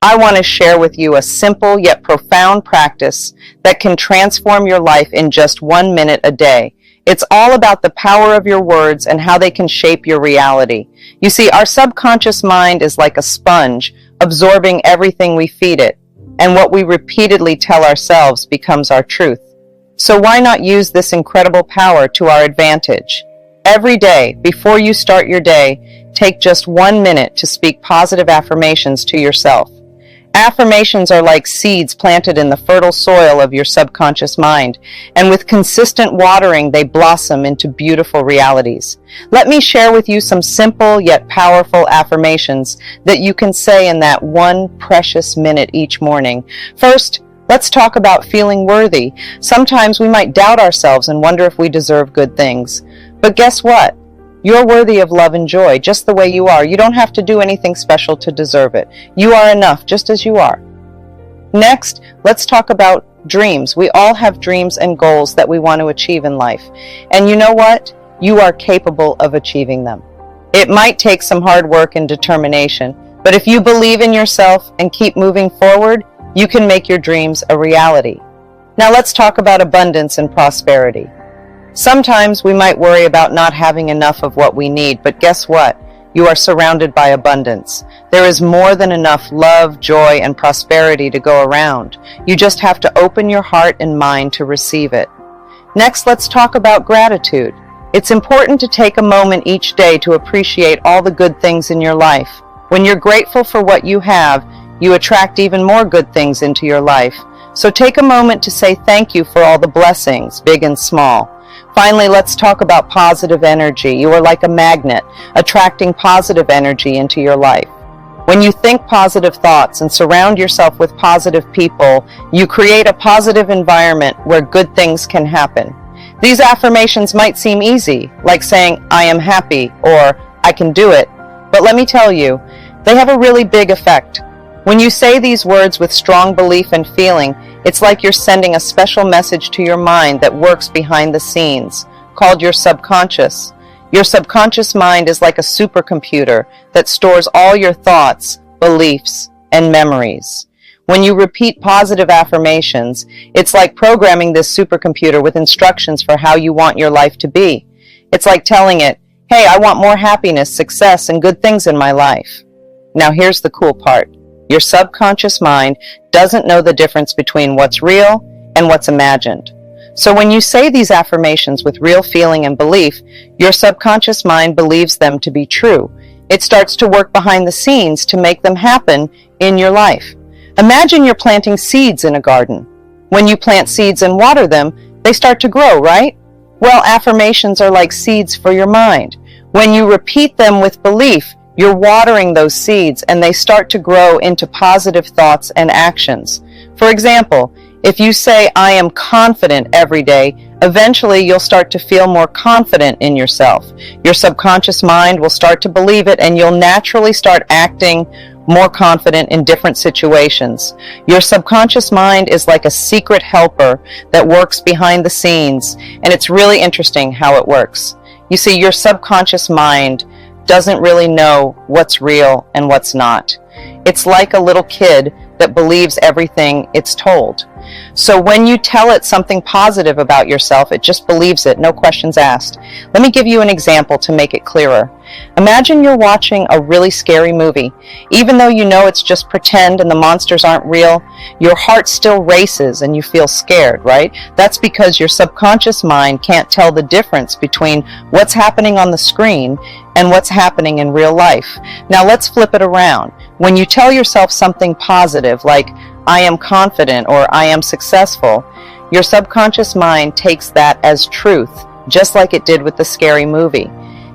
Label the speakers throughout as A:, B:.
A: I want to share with you a simple yet profound practice that can transform your life in just 1 minute a day. It's all about the power of your words and how they can shape your reality. You see, our subconscious mind is like a sponge, absorbing everything we feed it, and what we repeatedly tell ourselves becomes our truth. So why not use this incredible power to our advantage? Every day, before you start your day, take just 1 minute to speak positive affirmations to yourself. Affirmations are like seeds planted in the fertile soil of your subconscious mind, and with consistent watering, they blossom into beautiful realities. Let me share with you some simple yet powerful affirmations that you can say in that 1 precious minute each morning. First, let's talk about feeling worthy. Sometimes we might doubt ourselves and wonder if we deserve good things. But guess what? You're worthy of love and joy just the way you are. You don't have to do anything special to deserve it. You are enough just as you are. Next, let's talk about dreams. We all have dreams and goals that we want to achieve in life. And you know what? You are capable of achieving them. It might take some hard work and determination, but if you believe in yourself and keep moving forward, you can make your dreams a reality. Now let's talk about abundance and prosperity. Sometimes we might worry about not having enough of what we need, but guess what? You are surrounded by abundance. There is more than enough love, joy, and prosperity to go around. You just have to open your heart and mind to receive it. Next, let's talk about gratitude. It's important to take a moment each day to appreciate all the good things in your life. When you're grateful for what you have, you attract even more good things into your life. So take a moment to say thank you for all the blessings, big and small. Finally, let's talk about positive energy. You are like a magnet, attracting positive energy into your life. When you think positive thoughts and surround yourself with positive people, you create a positive environment where good things can happen. These affirmations might seem easy, like saying, I am happy, or I can do it. But let me tell you, they have a really big effect. When you say these words with strong belief and feeling, it's like you're sending a special message to your mind that works behind the scenes, called your subconscious. Your subconscious mind is like a supercomputer that stores all your thoughts, beliefs, and memories. When you repeat positive affirmations, it's like programming this supercomputer with instructions for how you want your life to be. It's like telling it, hey, I want more happiness, success, and good things in my life. Now here's the cool part. Your subconscious mind doesn't know the difference between what's real and what's imagined. So when you say these affirmations with real feeling and belief, your subconscious mind believes them to be true. It starts to work behind the scenes to make them happen in your life. Imagine you're planting seeds in a garden. When you plant seeds and water them, they start to grow, right? Well, affirmations are like seeds for your mind. When you repeat them with belief, you're watering those seeds and they start to grow into positive thoughts and actions. For example, if you say, I am confident every day, eventually you'll start to feel more confident in yourself. Your subconscious mind will start to believe it and you'll naturally start acting more confident in different situations. Your subconscious mind is like a secret helper that works behind the scenes, and it's really interesting how it works. You see, your subconscious mind doesn't really know what's real and what's not. It's like a little kid that believes everything it's told. So when you tell it something positive about yourself, it just believes it, no questions asked. Let me give you an example to make it clearer. Imagine you're watching a really scary movie. Even though you know it's just pretend and the monsters aren't real, your heart still races and you feel scared, right? That's because your subconscious mind can't tell the difference between what's happening on the screen and what's happening in real life. Now let's flip it around. When you tell yourself something positive, like, I am confident or I am successful, your subconscious mind takes that as truth, just like it did with the scary movie.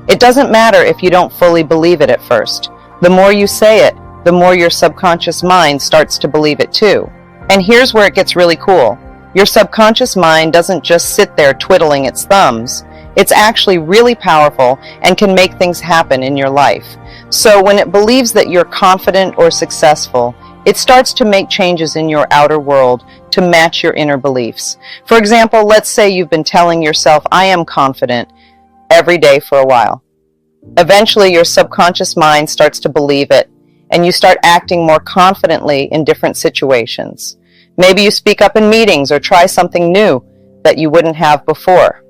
A: It doesn't matter if you don't fully believe it at first. The more you say it, the more your subconscious mind starts to believe it too. And here's where it gets really cool. Your subconscious mind doesn't just sit there twiddling its thumbs. It's actually really powerful and can make things happen in your life. So when it believes that you're confident or successful, it starts to make changes in your outer world to match your inner beliefs. For example, let's say you've been telling yourself, I am confident, every day for a while. Eventually, your subconscious mind starts to believe it, and you start acting more confidently in different situations. Maybe you speak up in meetings or try something new that you wouldn't have before.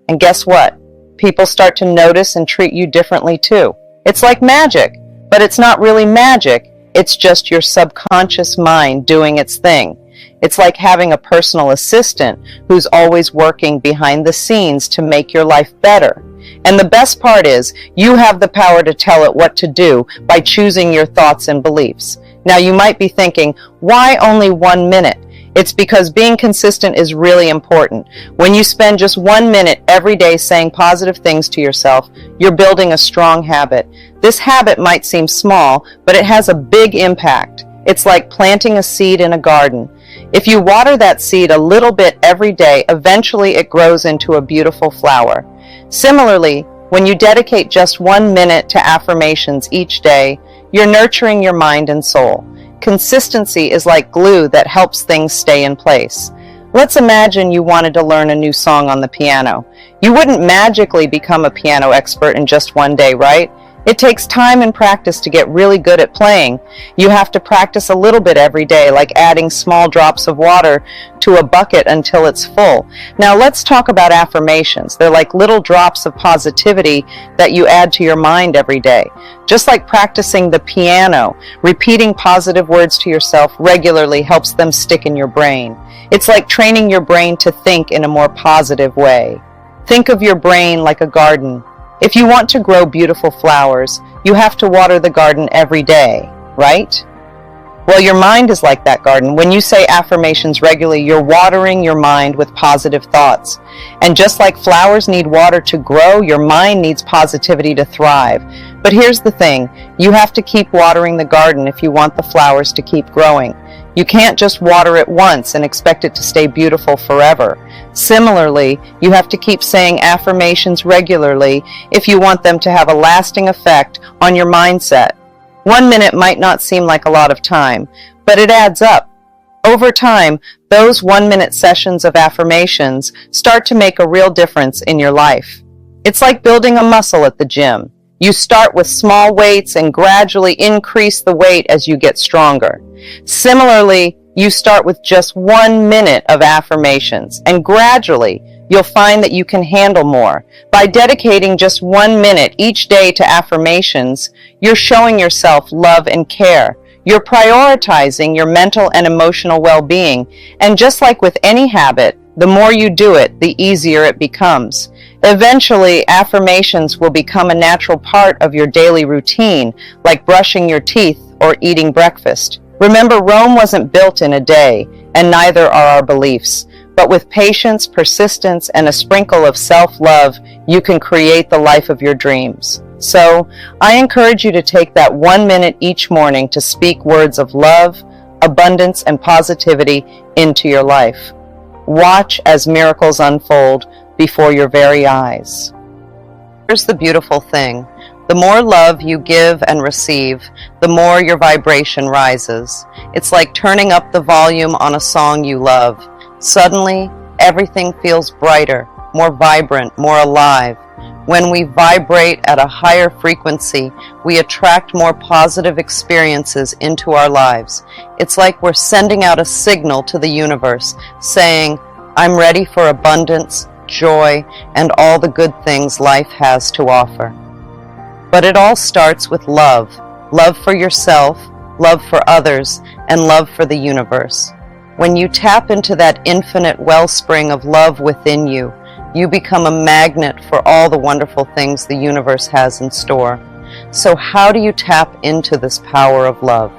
A: And guess what? People start to notice and treat you differently too. It's like magic, but it's not really magic. It's just your subconscious mind doing its thing. It's like having a personal assistant who's always working behind the scenes to make your life better. And the best part is, you have the power to tell it what to do by choosing your thoughts and beliefs. Now you might be thinking, why only 1 minute? It's because being consistent is really important. When you spend just 1 minute every day saying positive things to yourself, you're building a strong habit. This habit might seem small, but it has a big impact. It's like planting a seed in a garden. If you water that seed a little bit every day, eventually it grows into a beautiful flower. Similarly, when you dedicate just 1 minute to affirmations each day, you're nurturing your mind and soul. Consistency is like glue that helps things stay in place. Let's imagine you wanted to learn a new song on the piano. You wouldn't magically become a piano expert in just 1 day, right? It takes time and practice to get really good at playing. You have to practice a little bit every day, like adding small drops of water to a bucket until it's full. Now let's talk about affirmations. They're like little drops of positivity that you add to your mind every day. Just like practicing the piano, repeating positive words to yourself regularly helps them stick in your brain. It's like training your brain to think in a more positive way. Think of your brain like a garden. If you want to grow beautiful flowers, you have to water the garden every day, right? Well, your mind is like that garden. When you say affirmations regularly, you're watering your mind with positive thoughts. And just like flowers need water to grow, your mind needs positivity to thrive. But here's the thing, you have to keep watering the garden if you want the flowers to keep growing. You can't just water it once and expect it to stay beautiful forever. Similarly, you have to keep saying affirmations regularly if you want them to have a lasting effect on your mindset. 1 minute might not seem like a lot of time, but it adds up. Over time, those 1 minute sessions of affirmations start to make a real difference in your life. It's like building a muscle at the gym. You start with small weights and gradually increase the weight as you get stronger. Similarly, you start with just 1 minute of affirmations, and gradually you'll find that you can handle more. By dedicating just 1 minute each day to affirmations, you're showing yourself love and care. You're prioritizing your mental and emotional well-being, and just like with any habit, the more you do it, the easier it becomes. Eventually, affirmations will become a natural part of your daily routine, like brushing your teeth or eating breakfast. Remember, Rome wasn't built in a day, and neither are our beliefs. But with patience, persistence, and a sprinkle of self-love, you can create the life of your dreams. So, I encourage you to take that 1 minute each morning to speak words of love, abundance, and positivity into your life. Watch as miracles unfold before your very eyes. Here's the beautiful thing. The more love you give and receive, the more your vibration rises. It's like turning up the volume on a song you love. Suddenly, everything feels brighter, more vibrant, more alive. When we vibrate at a higher frequency, we attract more positive experiences into our lives. It's like we're sending out a signal to the universe, saying, I'm ready for abundance, joy, and all the good things life has to offer. But it all starts with love. Love for yourself, love for others, and love for the universe. When you tap into that infinite wellspring of love within you, you become a magnet for all the wonderful things the universe has in store. So how do you tap into this power of love?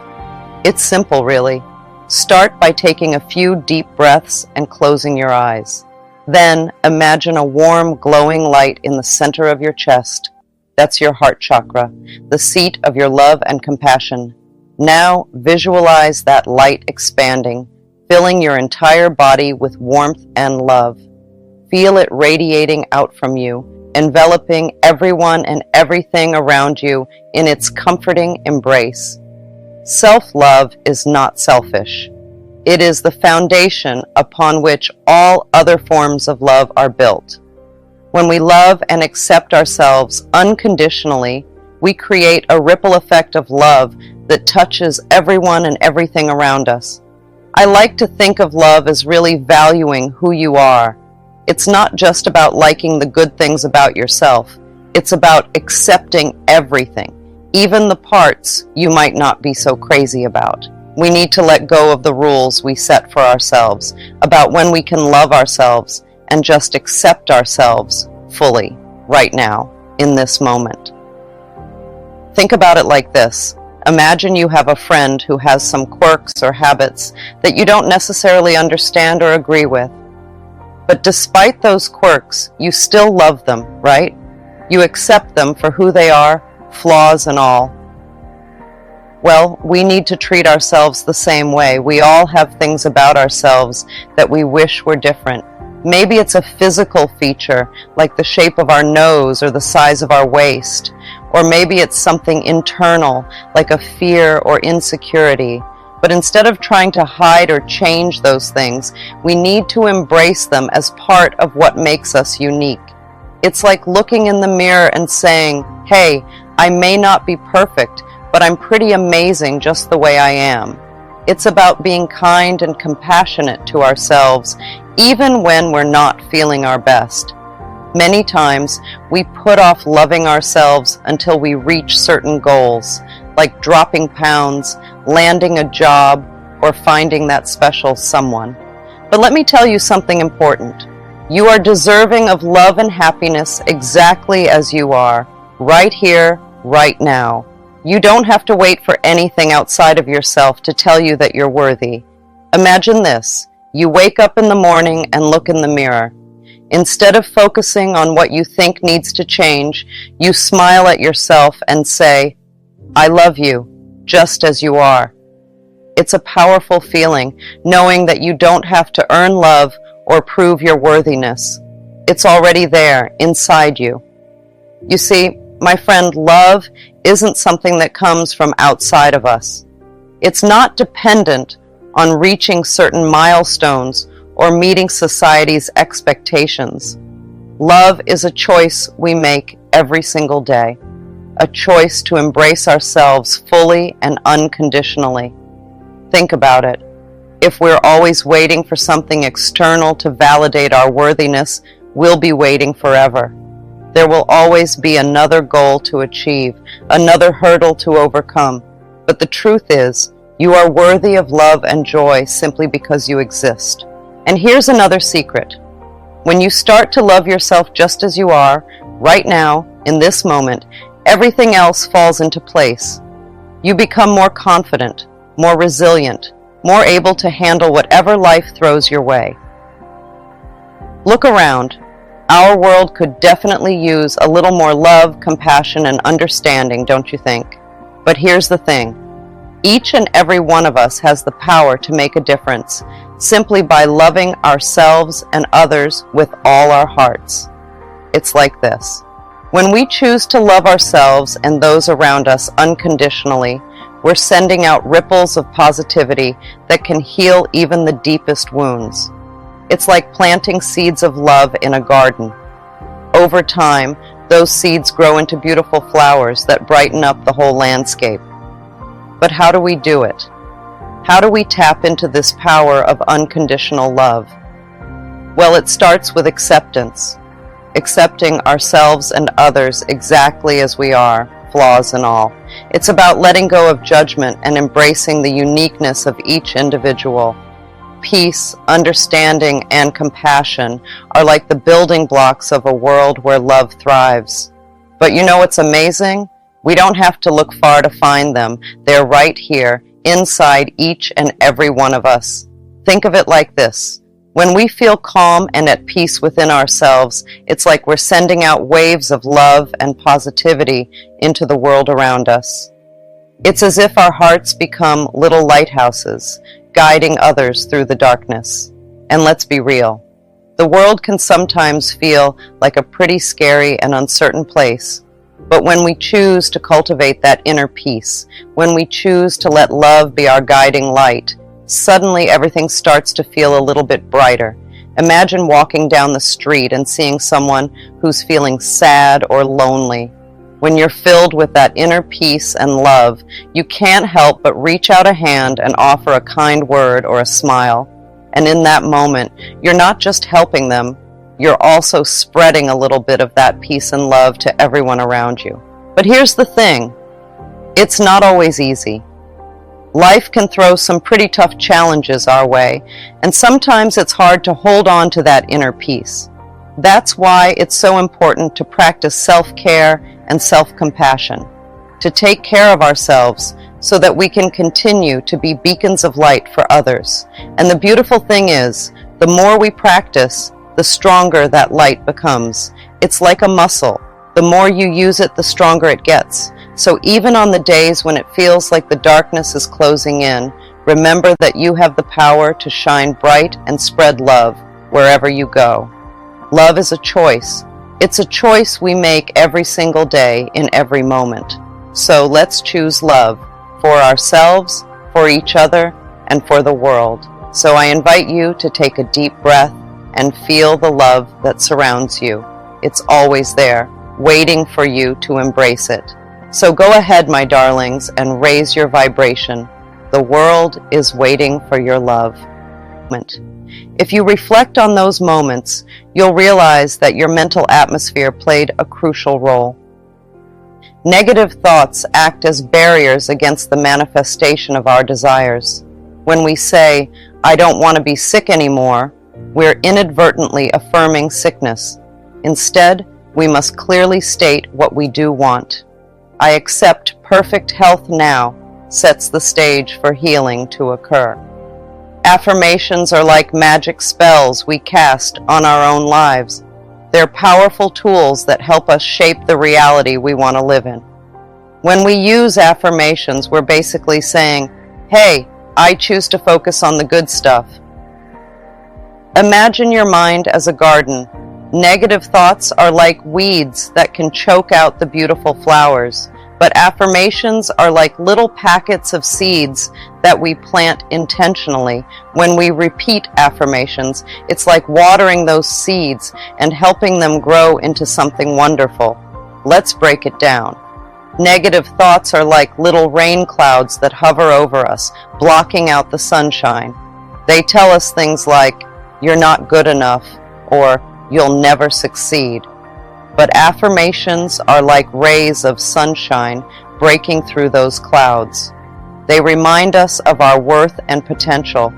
A: It's simple, really. Start by taking a few deep breaths and closing your eyes. Then imagine a warm, glowing light in the center of your chest. That's your heart chakra, the seat of your love and compassion. Now visualize that light expanding, filling your entire body with warmth and love. Feel it radiating out from you, enveloping everyone and everything around you in its comforting embrace. Self-love is not selfish. It is the foundation upon which all other forms of love are built. When we love and accept ourselves unconditionally, we create a ripple effect of love that touches everyone and everything around us. I like to think of love as really valuing who you are. It's not just about liking the good things about yourself. It's about accepting everything, even the parts you might not be so crazy about. We need to let go of the rules we set for ourselves about when we can love ourselves and just accept ourselves fully, right now, in this moment. Think about it like this. Imagine you have a friend who has some quirks or habits that you don't necessarily understand or agree with. But despite those quirks, you still love them, right? You accept them for who they are, flaws and all. Well, we need to treat ourselves the same way. We all have things about ourselves that we wish were different. Maybe it's a physical feature, like the shape of our nose or the size of our waist. Or maybe it's something internal, like a fear or insecurity. But instead of trying to hide or change those things, we need to embrace them as part of what makes us unique. It's like looking in the mirror and saying, hey, I may not be perfect, but I'm pretty amazing just the way I am. It's about being kind and compassionate to ourselves, even when we're not feeling our best. Many times, we put off loving ourselves until we reach certain goals, like dropping pounds, landing a job, or finding that special someone. But let me tell you something important. You are deserving of love and happiness exactly as you are, right here, right now. You don't have to wait for anything outside of yourself to tell you that you're worthy. Imagine this. You wake up in the morning and look in the mirror. Instead of focusing on what you think needs to change, you smile at yourself and say, I love you, just as you are. It's a powerful feeling, knowing that you don't have to earn love or prove your worthiness. It's already there, inside you. You see, my friend, love isn't something that comes from outside of us. It's not dependent on reaching certain milestones or meeting society's expectations. Love is a choice we make every single day, a choice to embrace ourselves fully and unconditionally. Think about it. If we're always waiting for something external to validate our worthiness, we'll be waiting forever. There will always be another goal to achieve, another hurdle to overcome. But the truth is, you are worthy of love and joy simply because you exist. And here's another secret. When you start to love yourself just as you are, right now, in this moment, everything else falls into place. You become more confident, more resilient, more able to handle whatever life throws your way. Look around. Our world could definitely use a little more love, compassion, and understanding, don't you think? But here's the thing. Each and every one of us has the power to make a difference simply by loving ourselves and others with all our hearts. It's like this. When we choose to love ourselves and those around us unconditionally, we're sending out ripples of positivity that can heal even the deepest wounds. It's like planting seeds of love in a garden. Over time, those seeds grow into beautiful flowers that brighten up the whole landscape. But how do we do it? How do we tap into this power of unconditional love? Well, it starts with acceptance. Accepting ourselves and others exactly as we are, flaws and all. It's about letting go of judgment and embracing the uniqueness of each individual. Peace, understanding, and compassion are like the building blocks of a world where love thrives. But you know what's amazing? We don't have to look far to find them. They're right here, inside each and every one of us. Think of it like this. When we feel calm and at peace within ourselves, it's like we're sending out waves of love and positivity into the world around us. It's as if our hearts become little lighthouses, guiding others through the darkness. And let's be real. The world can sometimes feel like a pretty scary and uncertain place. But when we choose to cultivate that inner peace, when we choose to let love be our guiding light, suddenly everything starts to feel a little bit brighter. Imagine walking down the street and seeing someone who's feeling sad or lonely. When you're filled with that inner peace and love, you can't help but reach out a hand and offer a kind word or a smile. And in that moment, you're not just helping them, you're also spreading a little bit of that peace and love to everyone around you. But here's the thing, it's not always easy. Life can throw some pretty tough challenges our way, and sometimes it's hard to hold on to that inner peace. That's why it's so important to practice self-care and self-compassion, to take care of ourselves so that we can continue to be beacons of light for others. And the beautiful thing is, the more we practice, the stronger that light becomes. It's like a muscle. The more you use it, the stronger it gets. So even on the days when it feels like the darkness is closing in, remember that you have the power to shine bright and spread love wherever you go. Love is a choice. It's a choice we make every single day in every moment. So let's choose love for ourselves, for each other, and for the world. So I invite you to take a deep breath and feel the love that surrounds you. It's always there, waiting for you to embrace it. So go ahead, my darlings, and raise your vibration. The world is waiting for your love. If you reflect on those moments, you'll realize that your mental atmosphere played a crucial role. Negative thoughts act as barriers against the manifestation of our desires. When we say, "I don't want to be sick anymore," we're inadvertently affirming sickness. Instead, we must clearly state what we do want. "I accept perfect health now," sets the stage for healing to occur. Affirmations are like magic spells we cast on our own lives. They're powerful tools that help us shape the reality we want to live in. When we use affirmations, we're basically saying, "Hey, I choose to focus on the good stuff." Imagine your mind as a garden. Negative thoughts are like weeds that can choke out the beautiful flowers, but affirmations are like little packets of seeds that we plant intentionally. When we repeat affirmations, it's like watering those seeds and helping them grow into something wonderful. Let's break it down. Negative thoughts are like little rain clouds that hover over us, blocking out the sunshine. They tell us things like, "You're not good enough," or "You'll never succeed." But affirmations are like rays of sunshine breaking through those clouds. They remind us of our worth and potential.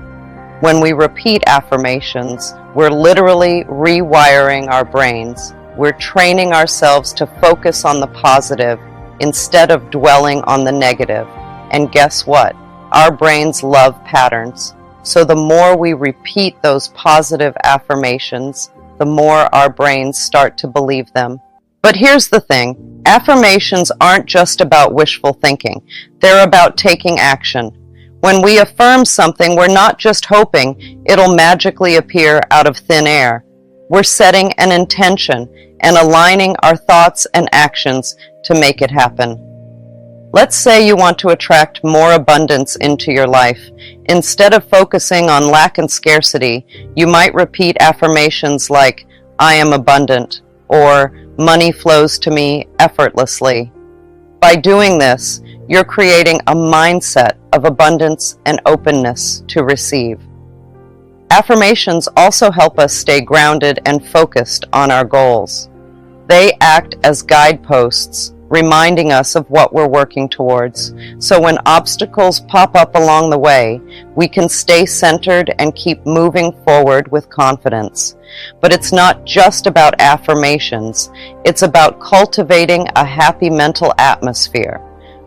A: When we repeat affirmations, we're literally rewiring our brains. We're training ourselves to focus on the positive instead of dwelling on the negative. And guess what? Our brains love patterns. So the more we repeat those positive affirmations, the more our brains start to believe them. But here's the thing, affirmations aren't just about wishful thinking. They're about taking action. When we affirm something, we're not just hoping it'll magically appear out of thin air. We're setting an intention and aligning our thoughts and actions to make it happen. Let's say you want to attract more abundance into your life. Instead of focusing on lack and scarcity, you might repeat affirmations like, "I am abundant," or "Money flows to me effortlessly." By doing this, you're creating a mindset of abundance and openness to receive. Affirmations also help us stay grounded and focused on our goals. They act as guideposts, reminding us of what we're working towards. So when obstacles pop up along the way, we can stay centered and keep moving forward with confidence. But it's not just about affirmations. It's about cultivating a happy mental atmosphere.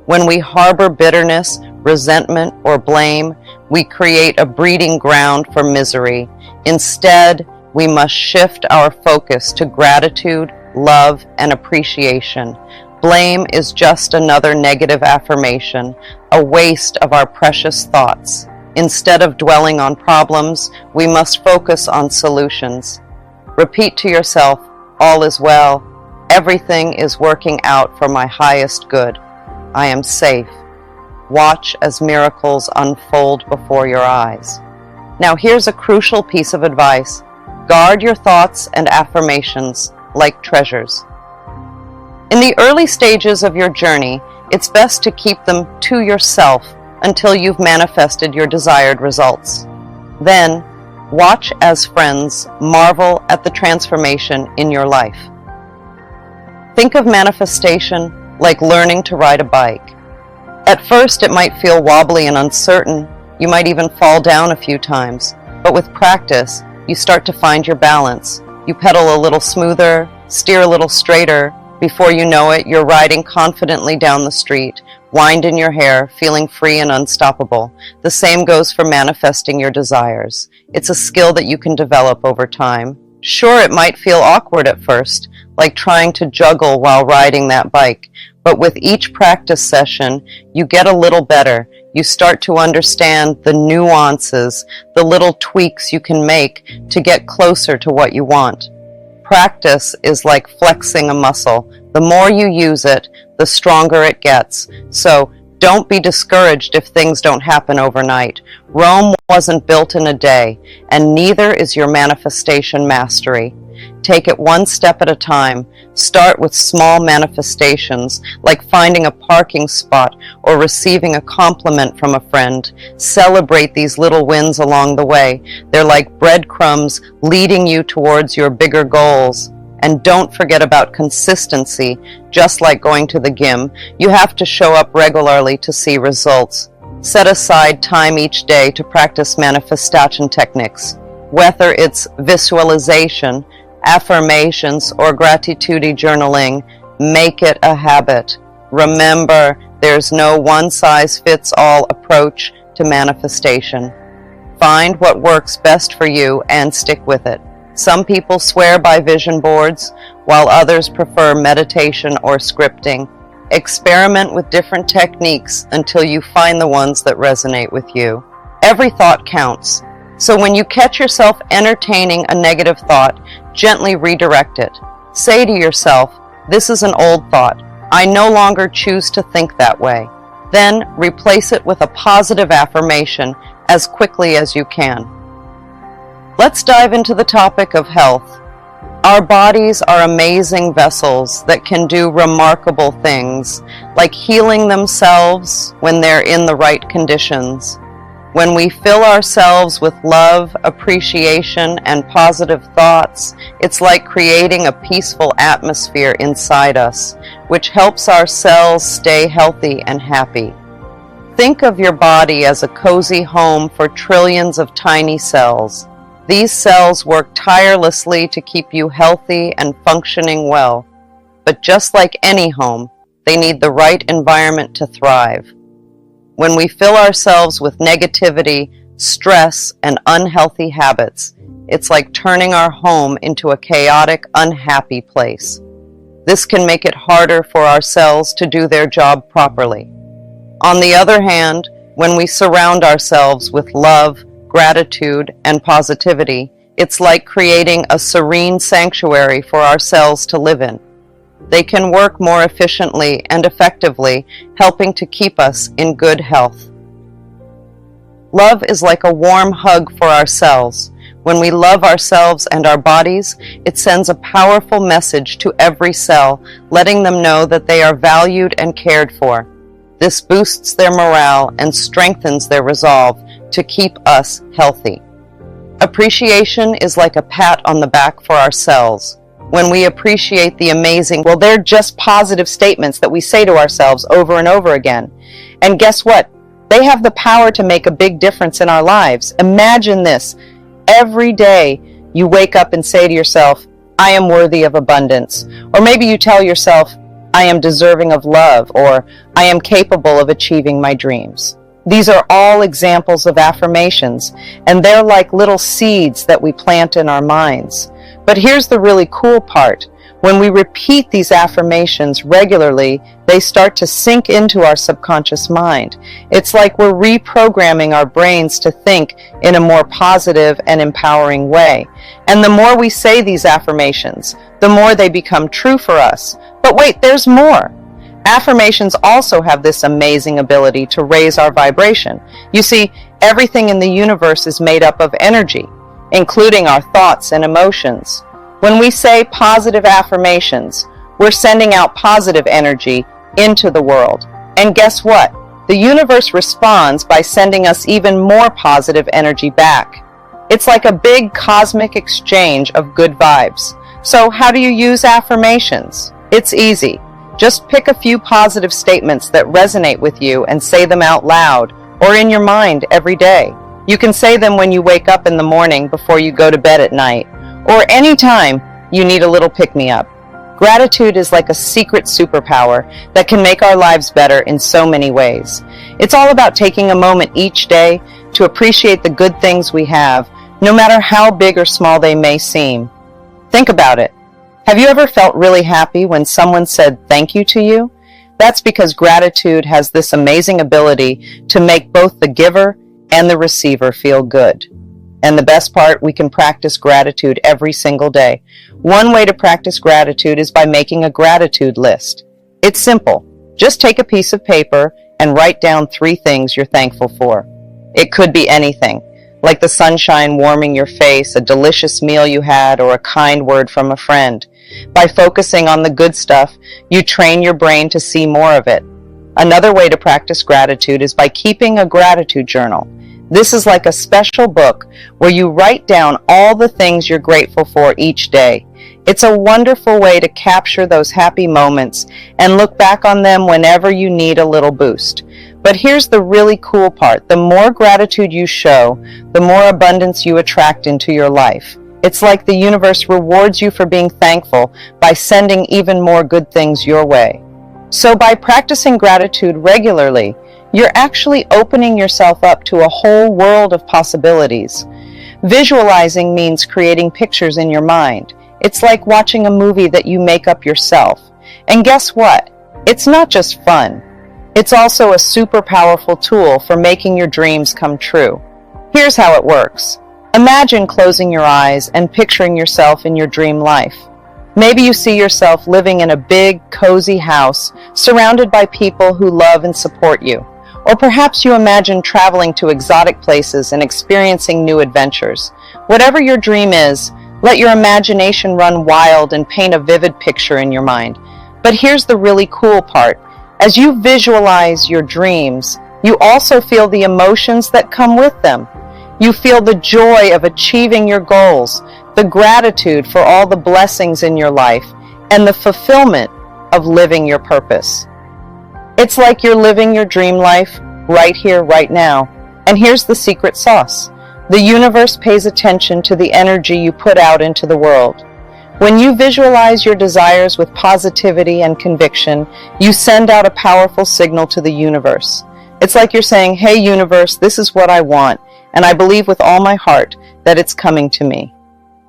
A: When we harbor bitterness, resentment, or blame, we create a breeding ground for misery. Instead, we must shift our focus to gratitude, love, and appreciation. Blame is just another negative affirmation, a waste of our precious thoughts. Instead of dwelling on problems, we must focus on solutions. Repeat to yourself, "All is well. Everything is working out for my highest good. I am safe." Watch as miracles unfold before your eyes. Now here's a crucial piece of advice. Guard your thoughts and affirmations like treasures. In the early stages of your journey, it's best to keep them to yourself until you've manifested your desired results. Then, watch as friends marvel at the transformation in your life. Think of manifestation like learning to ride a bike. At first, it might feel wobbly and uncertain. You might even fall down a few times. But with practice, you start to find your balance. You pedal a little smoother, steer a little straighter. Before you know it, you're riding confidently down the street, wind in your hair, feeling free and unstoppable. The same goes for manifesting your desires. It's a skill that you can develop over time. Sure, it might feel awkward at first, like trying to juggle while riding that bike. But with each practice session, you get a little better. You start to understand the nuances, the little tweaks you can make to get closer to what you want. Practice is like flexing a muscle. The more you use it, the stronger it gets. So don't be discouraged if things don't happen overnight. Rome wasn't built in a day, and neither is your manifestation mastery. Take it one step at a time. Start with small manifestations, like finding a parking spot or receiving a compliment from a friend. Celebrate these little wins along the way. They're like breadcrumbs leading you towards your bigger goals. And don't forget about consistency. Just like going to the gym, you have to show up regularly to see results. Set aside time each day to practice manifestation techniques. Whether it's visualization, affirmations, or gratitude journaling, make it a habit. Remember, there's no one-size-fits-all approach to manifestation. Find what works best for you and stick with it. Some people swear by vision boards, while others prefer meditation or scripting. Experiment with different techniques until you find the ones that resonate with you. Every thought counts. So when you catch yourself entertaining a negative thought, gently redirect it. Say to yourself, "This is an old thought. I no longer choose to think that way." Then replace it with a positive affirmation as quickly as you can. Let's dive into the topic of health. Our bodies are amazing vessels that can do remarkable things, like healing themselves when they're in the right conditions. When we fill ourselves with love, appreciation, and positive thoughts, it's like creating a peaceful atmosphere inside us, which helps our cells stay healthy and happy. Think of your body as a cozy home for trillions of tiny cells. These cells work tirelessly to keep you healthy and functioning well. But just like any home, they need the right environment to thrive. When we fill ourselves with negativity, stress, and unhealthy habits, it's like turning our home into a chaotic, unhappy place. This can make it harder for our cells to do their job properly. On the other hand, when we surround ourselves with love, gratitude, and positivity, it's like creating a serene sanctuary for our cells to live in. They can work more efficiently and effectively, helping to keep us in good health. Love is like a warm hug for our cells. When we love ourselves and our bodies, it sends a powerful message to every cell, letting them know that they are valued and cared for. This boosts their morale and strengthens their resolve to keep us healthy. Appreciation is like a pat on the back for our cells. When we appreciate the amazing, well, they're just positive statements that we say to ourselves over and over again. And guess what? They have the power to make a big difference in our lives. Imagine this. Every day you wake up and say to yourself, "I am worthy of abundance." Or maybe you tell yourself, "I am deserving of love," or "I am capable of achieving my dreams." These are all examples of affirmations, and they're like little seeds that we plant in our minds. But here's the really cool part. When we repeat these affirmations regularly, they start to sink into our subconscious mind. It's like we're reprogramming our brains to think in a more positive and empowering way. And the more we say these affirmations, the more they become true for us. But wait, there's more. Affirmations also have this amazing ability to raise our vibration. You see, everything in the universe is made up of energy, including our thoughts and emotions. When we say positive affirmations, We're sending out positive energy into the world. And guess what? The universe responds by sending us even more positive energy back. It's like a big cosmic exchange of good vibes. So how do you use affirmations? It's easy. Just pick a few positive statements that resonate with you and say them out loud or in your mind every day. You can say them when you wake up in the morning before you go to bed at night, or anytime you need a little pick-me-up. Gratitude is like a secret superpower that can make our lives better in so many ways. It's all about taking a moment each day to appreciate the good things we have, no matter how big or small they may seem. Think about it. Have you ever felt really happy when someone said thank you to you? That's because gratitude has this amazing ability to make both the giver and the receiver feel good. And the best part, we can practice gratitude every single day. One way to practice gratitude is by making a gratitude list. It's simple. Just take a piece of paper and write down 3 things you're thankful for. It could be anything, like the sunshine warming your face, a delicious meal you had, or a kind word from a friend. By focusing on the good stuff, you train your brain to see more of it. Another way to practice gratitude is by keeping a gratitude journal. This is like a special book where you write down all the things you're grateful for each day. It's a wonderful way to capture those happy moments and look back on them whenever you need a little boost. But here's the really cool part. The more gratitude you show, the more abundance you attract into your life. It's like the universe rewards you for being thankful by sending even more good things your way. So by practicing gratitude regularly, you're actually opening yourself up to a whole world of possibilities. Visualizing means creating pictures in your mind. It's like watching a movie that you make up yourself. And guess what? It's not just fun. It's also a super powerful tool for making your dreams come true. Here's how it works. Imagine closing your eyes and picturing yourself in your dream life. Maybe you see yourself living in a big, cozy house, surrounded by people who love and support you. Or perhaps you imagine traveling to exotic places and experiencing new adventures. Whatever your dream is, let your imagination run wild and paint a vivid picture in your mind. But here's the really cool part. As you visualize your dreams, you also feel the emotions that come with them. You feel the joy of achieving your goals, the gratitude for all the blessings in your life, and the fulfillment of living your purpose. It's like you're living your dream life right here, right now. And here's the secret sauce. The universe pays attention to the energy you put out into the world. When you visualize your desires with positivity and conviction, you send out a powerful signal to the universe. It's like you're saying, "Hey universe, this is what I want, and I believe with all my heart that it's coming to me."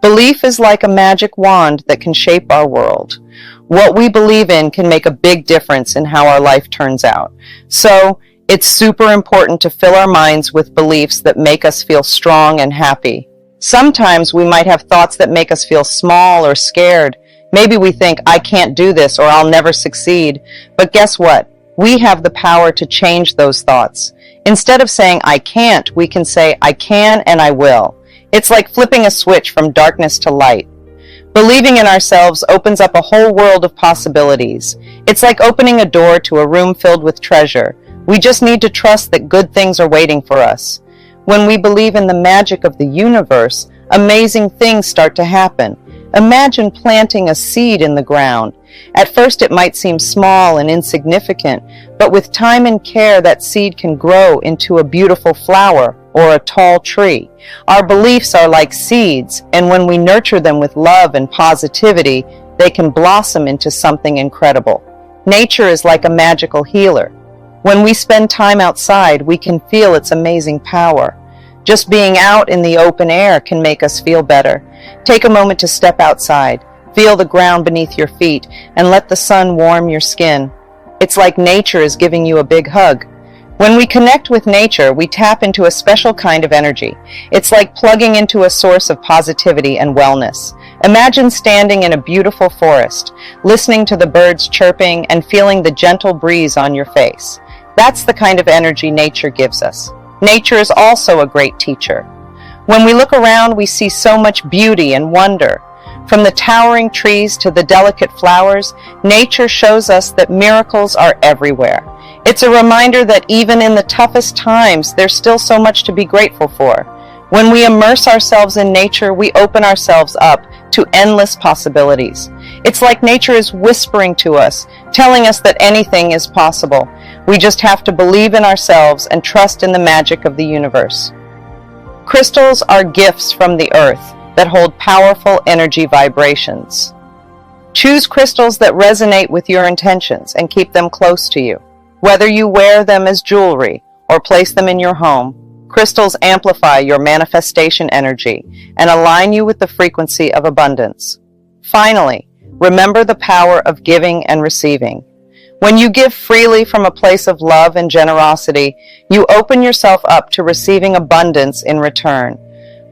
A: Belief is like a magic wand that can shape our world. What we believe in can make a big difference in how our life turns out. So, it's super important to fill our minds with beliefs that make us feel strong and happy. Sometimes we might have thoughts that make us feel small or scared. Maybe we think, "I can't do this," or "I'll never succeed." But guess what? We have the power to change those thoughts. Instead of saying, "I can't," we can say, "I can and I will." It's like flipping a switch from darkness to light. Believing in ourselves opens up a whole world of possibilities. It's like opening a door to a room filled with treasure. We just need to trust that good things are waiting for us. When we believe in the magic of the universe, amazing things start to happen. Imagine planting a seed in the ground. At first it might seem small and insignificant, but with time and care that seed can grow into a beautiful flower or a tall tree. Our beliefs are like seeds, and when we nurture them with love and positivity, they can blossom into something incredible. Nature is like a magical healer. When we spend time outside, we can feel its amazing power. Just being out in the open air can make us feel better. Take a moment to step outside, feel the ground beneath your feet, and let the sun warm your skin. It's like nature is giving you a big hug. When we connect with nature, we tap into a special kind of energy. It's like plugging into a source of positivity and wellness. Imagine standing in a beautiful forest, listening to the birds chirping and feeling the gentle breeze on your face. That's the kind of energy nature gives us. Nature is also a great teacher. When we look around, we see so much beauty and wonder. From the towering trees to the delicate flowers, nature shows us that miracles are everywhere. It's a reminder that even in the toughest times, there's still so much to be grateful for. When we immerse ourselves in nature, we open ourselves up to endless possibilities. It's like nature is whispering to us, telling us that anything is possible. We just have to believe in ourselves and trust in the magic of the universe. Crystals are gifts from the earth that hold powerful energy vibrations. Choose crystals that resonate with your intentions and keep them close to you. Whether you wear them as jewelry or place them in your home, crystals amplify your manifestation energy and align you with the frequency of abundance. Finally, remember the power of giving and receiving. When you give freely from a place of love and generosity, you open yourself up to receiving abundance in return.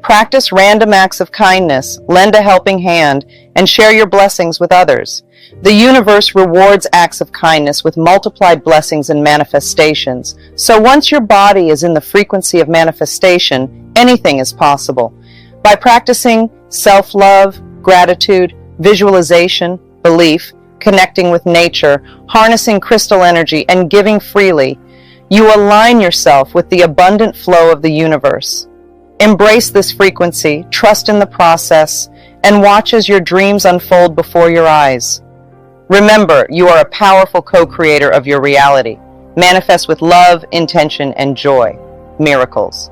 A: Practice random acts of kindness, lend a helping hand, and share your blessings with others. The universe rewards acts of kindness with multiplied blessings and manifestations. So once your body is in the frequency of manifestation, anything is possible. By practicing self-love, gratitude, visualization, belief, connecting with nature, harnessing crystal energy, and giving freely, you align yourself with the abundant flow of the universe. Embrace this frequency, trust in the process, and watch as your dreams unfold before your eyes. Remember, you are a powerful co-creator of your reality. Manifest with love, intention, and joy. Miracles.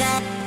B: got